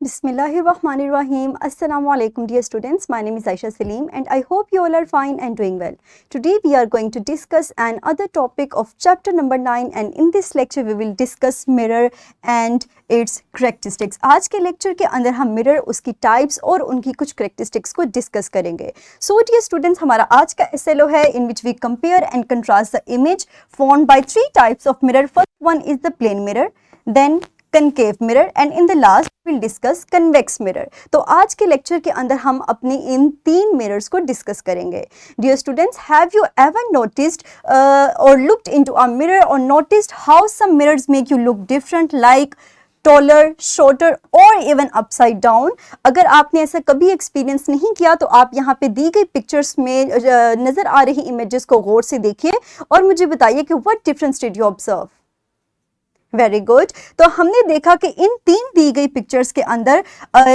Bismillahirrahmanirrahim. Assalamu alaikum dear students. My name is Aisha Salim and I hope you all are fine and doing well. Today we are going to discuss another topic of chapter number 9 and in this lecture we will discuss mirror and its characteristics. आज के lecture के अंदर हम mirror, उसकी types और उनकी कुछ characteristics को discuss करेंगे. So dear students, हमारा आज का SLO है in which we compare and contrast the image formed by three types of mirror. First one is the plane mirror, then concave mirror and in the last we'll discuss convex mirror. तो आज के lecture के अंदर हम अपनी इन तीन mirrors को discuss करेंगे. Dear students, have you ever noticed or looked into a mirror or noticed how some mirrors make you look different, like taller, shorter or even upside down? अगर आपने ऐसा कभी एक्सपीरियंस नहीं किया तो आप यहाँ पे दी गई पिक्चर्स में नज़र आ रही इमेजेस को गौर से देखिए और मुझे बताइए कि what difference did you observe. Very good. तो हमने देखा कि इन तीन दी गई पिक्चर्स के अंदर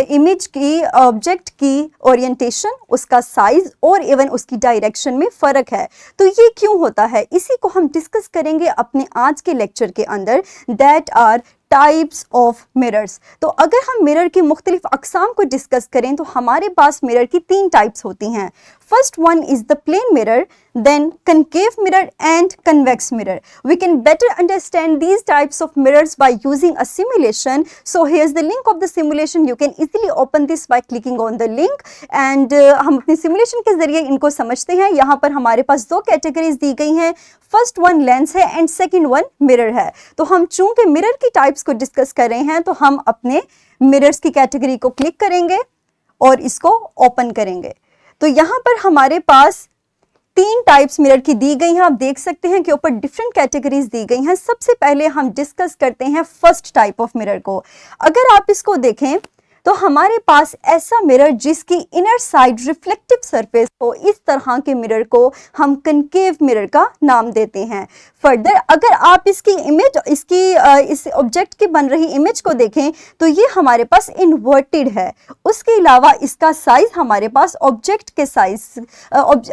इमेज की, ऑब्जेक्ट की ओरिएंटेशन, उसका साइज और इवन उसकी डायरेक्शन में फ़र्क है. तो ये क्यों होता है, इसी को हम डिस्कस करेंगे अपने आज के लेक्चर के अंदर. That are types of mirrors. तो अगर हम मिरर की मुख्तलिफ अकसाम को डिस्कस करें तो हमारे पास मिरर की तीन टाइप्स होती हैं. First one is the plane mirror, then concave mirror and convex mirror. We can better understand these types of mirrors by using a simulation. So here's the link of the simulation. You can easily open this by clicking on the link and हम अपनी simulation के जरिए इनको समझते हैं. यहाँ पर हमारे पास दो कैटेगरीज दी गई हैं. फर्स्ट वन लेंस है एंड सेकेंड वन मिरर है. तो हम चूंकि मिरर की टाइप्स को डिस्कस कर रहे हैं तो हम अपने मिरर्स की कैटेगरी को क्लिक करेंगे और इसको ओपन करेंगे. तो यहाँ पर हमारे पास तीन टाइप्स मिरर की दी गई हैं. आप देख सकते हैं कि ऊपर डिफरेंट कैटेगरीज दी गई हैं. सबसे पहले हम डिस्कस करते हैं फर्स्ट टाइप ऑफ मिरर को. अगर आप इसको देखें तो हमारे पास ऐसा मिरर जिसकी इनर साइड रिफ्लेक्टिव सरफेस हो, इस तरह के मिरर को हम कनकेव मिरर का नाम देते हैं. फर्दर अगर आप इसकी इमेज, इस ऑब्जेक्ट की बन रही इमेज को देखें तो ये हमारे पास इन्वर्टेड है. उसके अलावा इसका साइज हमारे पास ऑब्जेक्ट के साइज,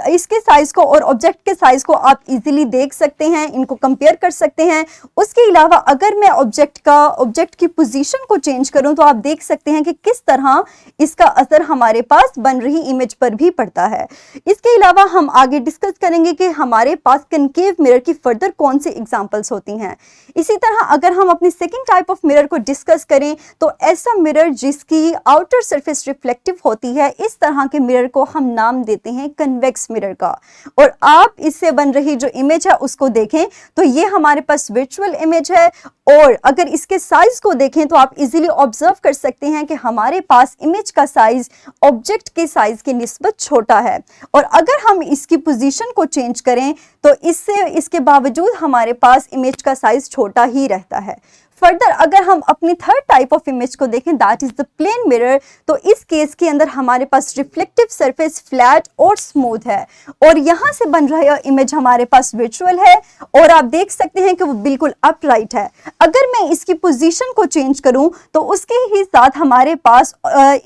इसके साइज को और ऑब्जेक्ट के साइज को आप इजीली देख सकते हैं, इनको कंपेयर कर सकते हैं. उसके अलावा अगर मैं ऑब्जेक्ट की पोजीशन को चेंज करूं तो आप देख सकते हैं कि किस तरह इसका असर हमारे पास बन रही इमेज पर भी पड़ता है. इसके अलावा हम आगे डिस्कस करेंगे कि हमारे पास कनकेव मिरर की फर्दर कौन सी एग्जांपल्स होती हैं. इसी तरह अगर हम अपनी सेकंड टाइप ऑफ मिरर को डिस्कस करें तो ऐसा मिरर जिसकी आउटर सरफेस रिफ्लेक्टिव होती है, इस तरह के मिरर को हम नाम देते हैं कन्वेक्स मिरर का. और आप इससे बन रही जो इमेज है उसको देखें तो ये हमारे पास वर्चुअल इमेज है और अगर इसके साइज को देखें तो आप इजीली ऑब्जर्व कर सकते हैं कि हमारे पास इमेज का साइज ऑब्जेक्ट के साइज की निस्बत छोटा है. और अगर हम इसकी पोजीशन को चेंज करें तो इसके बावजूद हमारे पास इमेज का साइज छोटा ही रहता है. फर्दर अगर हम अपनी थर्ड टाइप ऑफ इमेज को देखें, that is the plane mirror, तो इस केस के अंदर हमारे पास रिफ्लेक्टिव सरफेस फ्लैट और स्मूथ है और यहां से बन रहा इमेज हमारे पास वर्चुअल है और आप देख सकते हैं कि वो बिल्कुल अपराइट है. अगर मैं इसकी पोजीशन को चेंज करूं तो उसके ही साथ हमारे पास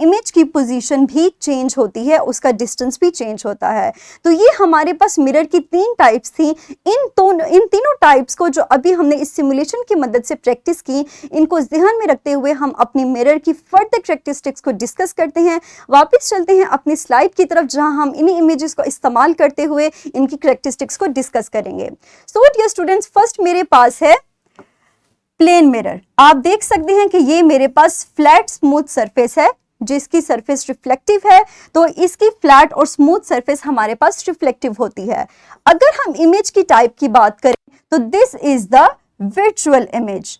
इमेज की पोजीशन भी चेंज होती है, उसका डिस्टेंस भी चेंज होता है. तो ये हमारे पास मिरर की तीन टाइप्स थी. इन तीनों टाइप्स को जो अभी हमने इस सिमुलेशन की मदद से प्रैक्टिस की, इनको ध्यान में रखते हुए हम अपनी मिरर की फर्दर कैरेक्टरिस्टिक्स को डिस्कस करते हैं. वापस चलते हैं अपनी स्लाइड की तरफ जहां हम इन्हीं इमेजेस को इस्तेमाल करते हुए इनकी कैरेक्टरिस्टिक्स को डिस्कस करेंगे. सो डियर स्टूडेंट्स, फर्स्ट मेरे पास है प्लेन मिरर. आप देख सकते हैं कि ये मेरे पास फ्लैट स्मूथ सरफेस है जिसकी सरफेस रिफ्लेक्टिव है, तो इसकी फ्लैट और स्मूथ सरफेस हमारे पास रिफ्लेक्टिव होती है. अगर हम इमेज की टाइप की बात करें तो this is the virtual image.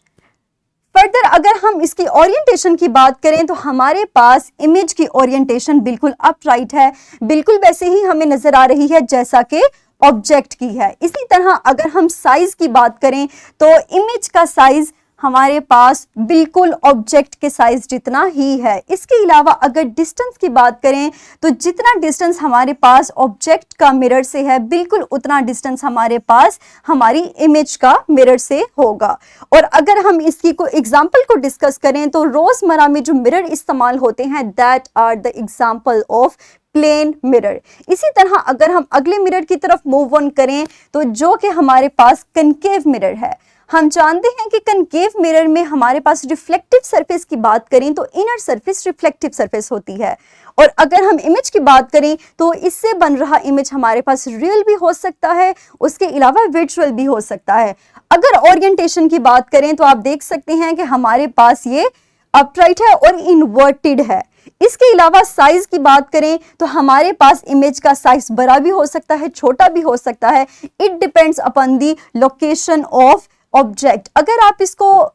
Further अगर हम इसकी ओरिएंटेशन की बात करें तो हमारे पास इमेज की ओरिएंटेशन बिल्कुल अपराइट है, बिल्कुल वैसे ही हमें नजर आ रही है जैसा कि ऑब्जेक्ट की है. इसी तरह अगर हम साइज की बात करें तो इमेज का साइज हमारे पास बिल्कुल ऑब्जेक्ट के साइज जितना ही है. इसके अलावा अगर डिस्टेंस की बात करें तो जितना डिस्टेंस हमारे पास ऑब्जेक्ट का मिरर से है, बिल्कुल उतना डिस्टेंस हमारे पास हमारी इमेज का मिरर से होगा. और अगर हम इसकी को एग्जांपल को डिस्कस करें तो रोजमर्रा में जो मिरर इस्तेमाल होते हैं, that are the example of plane mirror. इसी तरह अगर हम अगले मिरर की तरफ मूव ऑन करें तो जो कि हमारे पास कनकेव मिरर है, हम जानते हैं कि कनकेव मिरर में हमारे पास रिफ्लेक्टिव सरफेस की बात करें तो इनर सरफेस रिफ्लेक्टिव सरफेस होती है, और अगर हम इमेज की बात करें तो इससे बन रहा इमेज हमारे पास रियल भी हो सकता है, उसके अलावा विजुअल भी हो सकता है। अगर ओरिएंटेशन की बात करें तो आप देख सकते हैं कि हमारे पास ये अपराइट है और इन्वर्टेड है। इसके अलावा साइज की बात करें तो हमारे पास इमेज का साइज बड़ा भी हो सकता है, छोटा भी हो सकता है। It depends upon the location of object. अगर आप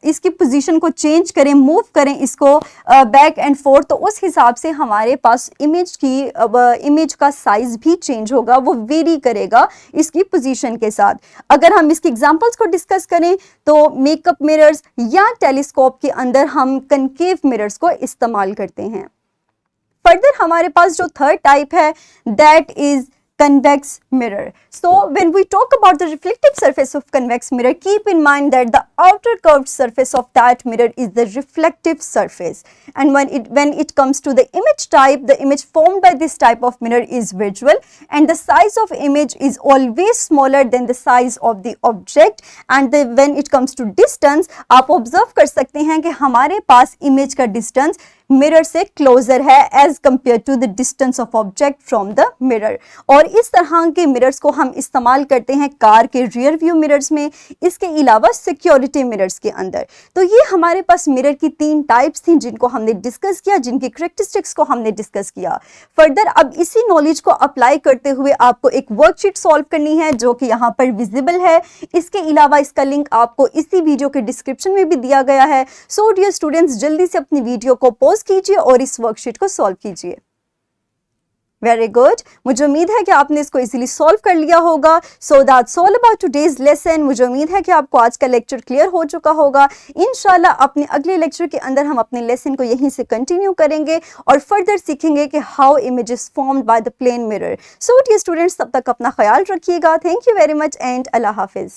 इसकी पोजीशन को चेंज करें, मूव करें इसको बैक एंड फोर्थ, तो उस हिसाब से हमारे पास इमेज का साइज भी चेंज होगा, वो वेरी करेगा इसकी पोजीशन के साथ। अगर हम इसके एग्जांपल्स को डिस्कस करें तो मेकअप मिरर्स या टेलीस्कोप के अंदर हम कनकेव मिरर्स को इस्तेमाल करते हैं। फर्दर हमारे पास जो थर्ड टाइप है that is convex mirror. So when we talk about the reflective surface of convex mirror, keep in mind that the outer curved surface of that mirror is the reflective surface. And when it comes to the image type, the image formed by this type of mirror is visual, and the size of image is always smaller than the size of the object. And when it comes to distance, आप observe कर सकते हैं कि हमारे पास image का distance mirror से closer है as compare to the distance of object from the mirror. और इस तरह के मिरर्स को हम इस्तेमाल करते हैं कार के रियर व्यू मिरर्स में, इसके अलावा सिक्योरिटी मिरर्स के अंदर। तो ये हमारे पास मिरर की तीन टाइप्स थी जिनको हमने डिस्कस किया, जिनकी करैक्टरिस्टिक्स को हमने डिस्कस किया। फर्दर अब इसी नॉलेज को अप्लाई करते हुए आपको एक वर्कशीट सॉल्व करनी है जो कि यहाँ पर विजिबल है। इसके अलावा इसका लिंक आपको इसी वीडियो के डिस्क्रिप्शन में भी दिया गया है। सो डियर स्टूडेंट्स, जल्दी से अपनी वीडियो को पॉज कीजिए और इस वर्कशीट को सॉल्व कीजिए। वेरी गुड, मुझे उम्मीद है कि आपने इसको इजीली सॉल्व कर लिया होगा। So that's all about today's lesson. मुझे उम्मीद है कि आपको आज का लेक्चर क्लियर हो चुका होगा। इंशाल्लाह अपने अगले लेक्चर के अंदर हम अपने लेसन को यहीं से कंटिन्यू करेंगे और फर्दर सीखेंगे कि how image is formed by the plane mirror. So dear students, तब तक अपना ख्याल रखिएगा। Thank you very much and अल्लाह हाफिज।